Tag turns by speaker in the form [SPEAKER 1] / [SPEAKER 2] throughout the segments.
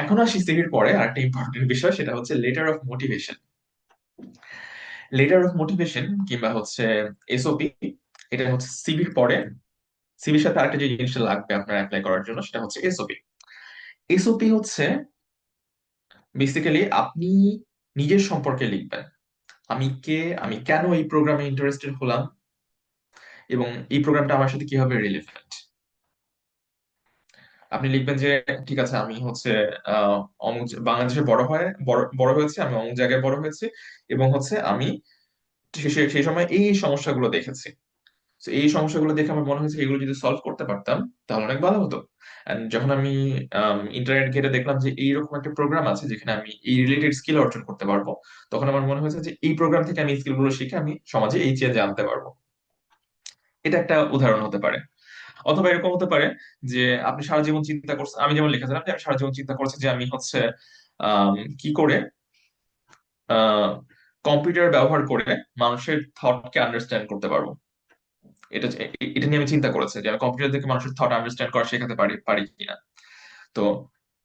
[SPEAKER 1] এখন আসি সিভির পরে আরেকটা ইম্পর্টেন্ট বিষয়, সেটা হচ্ছে letter of motivation. Letter of motivation কিংবা হচ্ছে এসওপি, এটা হচ্ছে সিভির পরে। সিভির সাথে আরেকটা যে জিনিসটা লাগবে আপনার অ্যাপ্লাই করার জন্য, সেটা হচ্ছে এসওপি। এসওপি হচ্ছে বেসিক্যালি আপনি নিজের সম্পর্কে লিখবেন। আমি কে, আমি কেন এই প্রোগ্রামে ইন্টারেস্টেড হলাম, এবং এই প্রোগ্রামটা আমার সাথে কিভাবে রিলেভেন্ট। আপনি লিখবেন যে ঠিক আছে, আমি হচ্ছে আহ বাংলাদেশে বড় হয় বড় বড় হয়েছে, আমি অমুক জায়গায় বড় হয়েছি, এবং হচ্ছে আমি সেই সময় এই সমস্যাগুলো দেখেছি। তো এই সমস্যাগুলো দেখে আমার মনে হয়েছে এগুলো যদি সলভ করতে পারতাম তাহলে অনেক ভালো হতো। এন্ড যখন আমি ইন্টারনেট ঘেটে দেখলাম যে এইরকম একটা প্রোগ্রাম আছে যেখানে আমি এই রিলেটেড স্কিল অর্জন করতে পারবো, তখন আমার মনে হয়েছে যে এই প্রোগ্রাম থেকে আমি স্কিলগুলো শিখে আমি সমাজে এই চেঞ্জ আনতে পারবো। এটা একটা উদাহরণ হতে পারে। অথবা এরকম হতে পারে যে আপনি সারা জীবন চিন্তা করছেন, আমি যেমন লিখেছিলাম যে আমি সারা জীবন চিন্তা করছি যে আমি হচ্ছে কি করে কম্পিউটার ব্যবহার করে মানুষের থটকে আন্ডারস্ট্যান্ড করতে পারবো। এটা এটা নিয়ে আমি চিন্তা করেছি যে আমি কম্পিউটার থেকে মানুষের থট আন্ডারস্ট্যান্ড করা শেখাতে পারি পারি কিনা। তো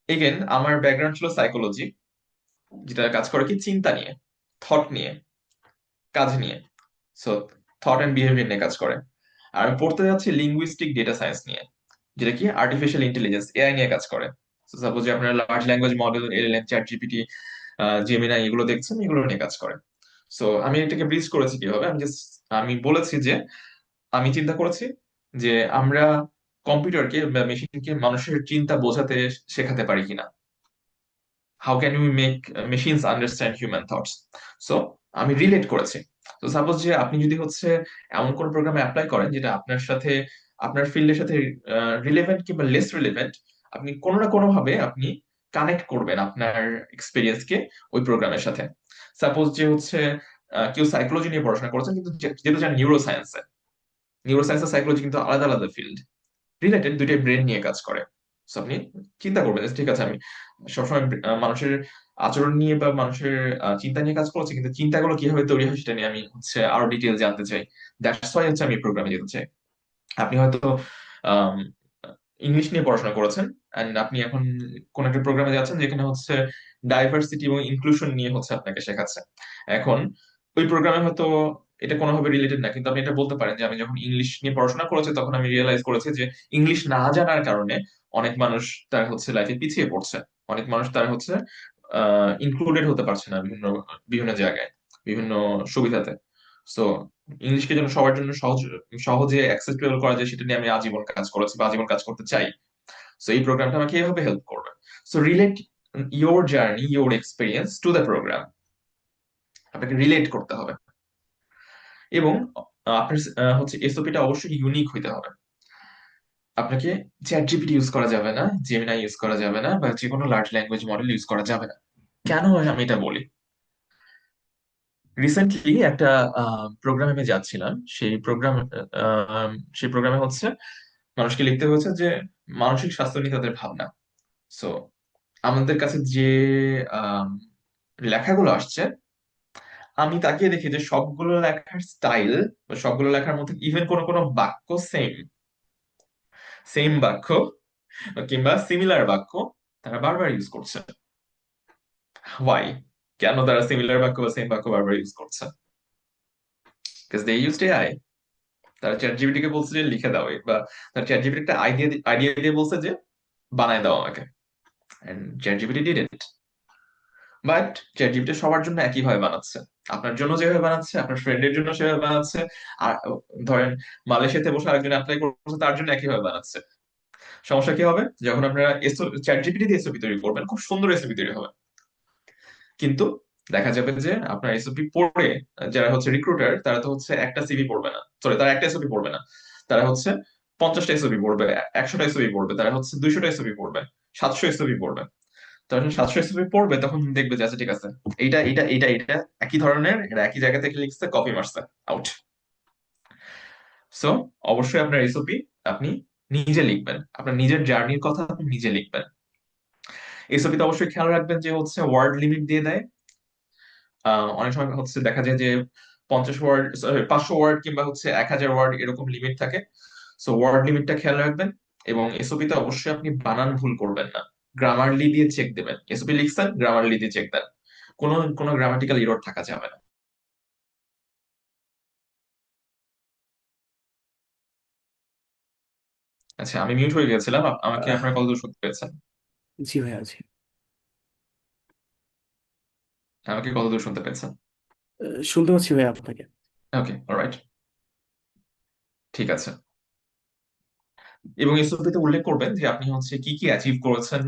[SPEAKER 1] এগেন আমার ব্যাকগ্রাউন্ড ছিল সাইকোলজি, যেটা কাজ করে কি চিন্তা নিয়ে, থট নিয়ে, কাজ নিয়ে। সো থট এন্ড বিহেভিয়ার নিয়ে কাজ করে। আর আমি পড়তে যাচ্ছি লিঙ্গুইস্টিক ডেটা সায়েন্স নিয়ে, যেটা কি আর্টিফিশিয়াল ইন্টেলিজেন্স, এআই নিয়ে কাজ করে। সাপোজ যে আপনারা large language model, LLM, chat GPT, Gemini এগুলো দেখছেন, এগুলো নিয়ে কাজ করে। সো আমি এটাকে ব্রিজ করেছি কিভাবে, আমি বলেছি যে আমি চিন্তা করেছি যে আমরা কম্পিউটারকে বা মেশিনকে মানুষের চিন্তা বোঝাতে শেখাতে পারি কিনা। How can you make machines understand human thoughts. So আমি রিলেট করেছি। তো সাপোজ যে আপনি যদি হচ্ছে এমন কোন প্রোগ্রামে অ্যাপ্লাই করেন যেটা আপনার সাথে, আপনার ফিল্ডের সাথে রিলেভেন্ট কিংবা লেস রিলেভেন্ট, আপনি কোনো না কোনো ভাবে আপনি কানেক্ট করবেন আপনার এক্সপিরিয়েন্সকে ওই প্রোগ্রামের সাথে। সাপোজ যে হচ্ছে কেউ সাইকোলজি নিয়ে পড়াশোনা করেছেন কিন্তু যেহেতু যান নিউরো সায়েন্সে, নিউরো সায়েন্স আর সাইকোলজি কিন্তু আলাদা আলাদা ফিল্ড, রিলেটেড, দুইটাই ব্রেন নিয়ে কাজ করে। So আপনি চিন্তা করবেন যে, ঠিক আছে আমি সবসময় মানুষের আচরণ নিয়ে বা মানুষের চিন্তা নিয়ে কাজ করছি, কিন্তু চিন্তাগুলো কিভাবে তৈরি হয় সেটা নিয়ে আমি হচ্ছে আরো ডিটেল জানতে চাই। দ্যাটস ওয়াই হচ্ছে আমি প্রোগ্রামে যেতে চাই। আপনি হয়তো ইংলিশ নিয়ে পড়াশোনা করেছেন, এন্ড আপনি এখন কোন একটা প্রোগ্রামে যাচ্ছেন যেখানে হচ্ছে ডাইভার্সিটি এবং ইনক্লুশন নিয়ে হচ্ছে আপনাকে শেখাচ্ছে। এখন ওই প্রোগ্রামে হয়তো এটা কোনোভাবে রিলেটেড না, কিন্তু আপনি এটা বলতে পারেন যে আমি যখন ইংলিশ নিয়ে পড়াশোনা করেছি তখন আমি রিয়েলাইজ করেছি যে ইংলিশ না জানার কারণে অনেক মানুষ তার হচ্ছে লাইফে পিছিয়ে পড়ছে। অনেক মানুষ তার হচ্ছে ইনক্লুডেড হতে পারছে না বিভিন্ন বিভিন্ন জায়গায়, বিভিন্ন সুবিধাতে। সো ইংলিশকে যেন সবার জন্য সহজে অ্যাক্সেসিবল করা যায় সেটা নিয়ে আমি আজীবন কাজ করেছি বা আজীবন কাজ করতে চাই। সো এই প্রোগ্রামটা আমাকে এভাবে হেল্প করবে। So relate your journey, your experience to the programme. আপনাকে রিলেট করতে হবে। এবং আপনার হচ্ছে এসওপিটা অবশ্যই ইউনিক হইতে হবে। আপনাকে চ্যাট জিপিটি ইউজ করা যাবে না, জেমিনাই ইউজ করা যাবে না, বা যে কোনো লার্জ ল্যাঙ্গুয়েজ মডেল ইউজ করা যাবে না। কেন আমি এটা বলি? রিসেন্টলি একটা প্রোগ্রামে আমি যাচ্ছিলাম, সেই প্রোগ্রামে হচ্ছে মানুষকে লিখতে হয়েছে যে মানসিক স্বাস্থ্য নিয়ে তাদের ভাবনা। সো আমাদের কাছে যে আম, লেখাগুলো আসছে, আমি তাকিয়ে দেখি যে সবগুলো লেখার স্টাইল বা সবগুলো লেখার মধ্যে ইভেন কোনো কোনো বাক্য সেম, সেম বাক্য কিংবা সিমিলার বাক্য তারা বারবার ইউজ করছে। হোয়াই? কেন তারা সিমিলার বাক্য বা সেম বাক্য বারবার ইউজ করছে? Because they used AI. তারা চ্যাট জিপিটি কে বলছে যে লিখে দাও, বা তারা চ্যাট জিপিটি একটা আইডিয়া আইডিয়া দিয়ে বলছে যে বানায় দাও আমাকে, and ChatGPT did it. But ChatGPT সবার জন্য একই ভাবে বানাচ্ছে। আপনার জন্য যেভাবে বানাচ্ছে, আপনার ফ্রেন্ডের জন্য সেভাবে বানাচ্ছে। আর ধরেন মালয়েশিয়াতে বসে আরেকজন অ্যাপ্লাই করছে, তার জন্য একই ভাবে বানাচ্ছে। সমস্যা কি হবে? যখন আপনারা চ্যাট জিপিটি দিয়ে এসওপি তৈরি করবেন, খুব সুন্দর এসওপি তৈরি হবে, কিন্তু দেখা যাবে যে আপনার এসওপি পড়ে যারা হচ্ছে রিক্রুটার, তারা তো হচ্ছে একটা সিভি পড়বে না, সরি তারা একটা এসওপি পড়বে না, তারা হচ্ছে 50টা এসওপি পড়বে, 100টা এসওপি পড়বে, তারা হচ্ছে 200টা এসওপি পড়বে, 700 এসওপি পড়বে। তখন 700 এসওপি পড়বে, তখন দেখবে যে আচ্ছা ঠিক আছে, এইটা এইটা এইটা এইটা একই ধরনের, এরা একই জায়গা থেকে লিখছে, কপি মারছে, আউট। সো অবশ্যই আপনার এসওপি আপনি নিজে লিখবেন, আপনার নিজের জার্নির কথা আপনি নিজে লিখবেন। এসওপি তে অবশ্যই খেয়াল রাখবেন যে হচ্ছে ওয়ার্ড লিমিট দিয়ে দেয়। অনেক সময় হচ্ছে দেখা যায় যে 50 ওয়ার্ড, 500 ওয়ার্ড কিংবা হচ্ছে 1000 ওয়ার্ড এরকম লিমিট থাকে। সো ওয়ার্ড লিমিটটা খেয়াল রাখবেন। এবং এসওপি তে অবশ্যই আপনি বানান ভুল করবেন না। গ্রামারলি দিয়ে চেক দেবেন, এসওপি লিখছেন গ্রামারলি দিয়ে চেক দেন, কোনো কোনো গ্রামাটিক্যাল এরর থাকা যাবে না। আচ্ছা, আমি মিউট হয়ে গেছিলাম, আমাকে
[SPEAKER 2] আহ,
[SPEAKER 1] আপনার কতদূর শুনতে পেয়েছেন?
[SPEAKER 2] জি ভাইয়া, জি।
[SPEAKER 1] আমাকে কতদূর শুনতে পেয়েছেন?
[SPEAKER 2] শুনতে পাচ্ছি ভাইয়া আপনাকে।
[SPEAKER 1] ওকে, অলরাইট, ঠিক আছে। এবং এসওপি তে উল্লেখ করবেন যে আপনি হচ্ছে কি কি অ্যাচিভ করেছেন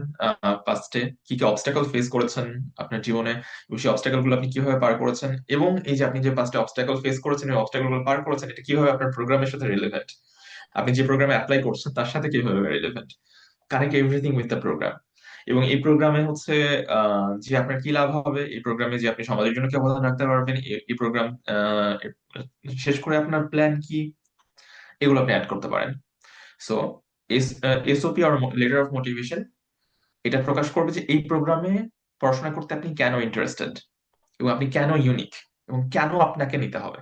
[SPEAKER 1] পাস্টে, কি কি অবস্টাকল ফেস করেছেন আপনার জীবনে, এবং সেই অবস্টাকল গুলো আপনি কিভাবে পার করেছেন, এবং এই যে আপনি যে পাস্টে অবস্টাকল ফেস করেছেন এই অবস্টাকল গুলো পার করেছেন এটা কিভাবে আপনার প্রোগ্রামের সাথে রিলেভেন্ট, আপনি যে প্রোগ্রামে অ্যাপ্লাই করছেন তার সাথে কিভাবে relevant, connect everything with the programme. এবং এই প্রোগ্রামে হচ্ছে যে আপনার কি লাভ হবে, এই প্রোগ্রামে যে আপনি সমাজের জন্য কি অবদান রাখতে পারবেন, এই প্রোগ্রাম শেষ করে আপনার প্ল্যান কি, এগুলো আপনি অ্যাড করতে পারেন। সো এসওপি আর লেটার অফ মোটিভেশন এটা প্রকাশ করবে যে এই প্রোগ্রামে পড়াশোনা করতে আপনি কেন ইন্টারেস্টেড, এবং আপনি কেন ইউনিক, এবং কেন আপনাকে নিতে হবে,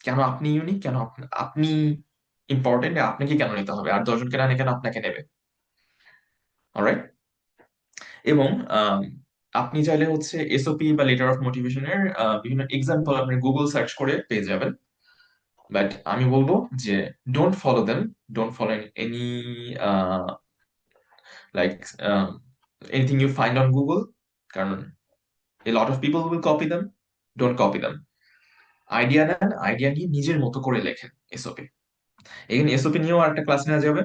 [SPEAKER 1] কেন আপনি ইউনিক, কেন আপনি ইম্পর্টেন্ট, আপনাকে কেন নিতে হবে, আর 10 জনকে না নিয়ে কেন আপনাকে নেবে। অলরাইট। এবং আম, আপনি চাইলে হচ্ছে এসওপি বা লেটার অফ মোটিভেশনের বিভিন্ন এক্সাম্পল আপনি গুগল সার্চ করে পেয়ে যাবেন। বাট আমি বলবো যে don't follow them, don't follow any like anything you find on Google, কারণ a lot of people will copy them, don't copy them। Idea নেন, আইডিয়া নিয়ে নিজের মতো করে লেখেন এসওপি। এখানে এসওপি নিয়েও একটা ক্লাস নেওয়া যাবে।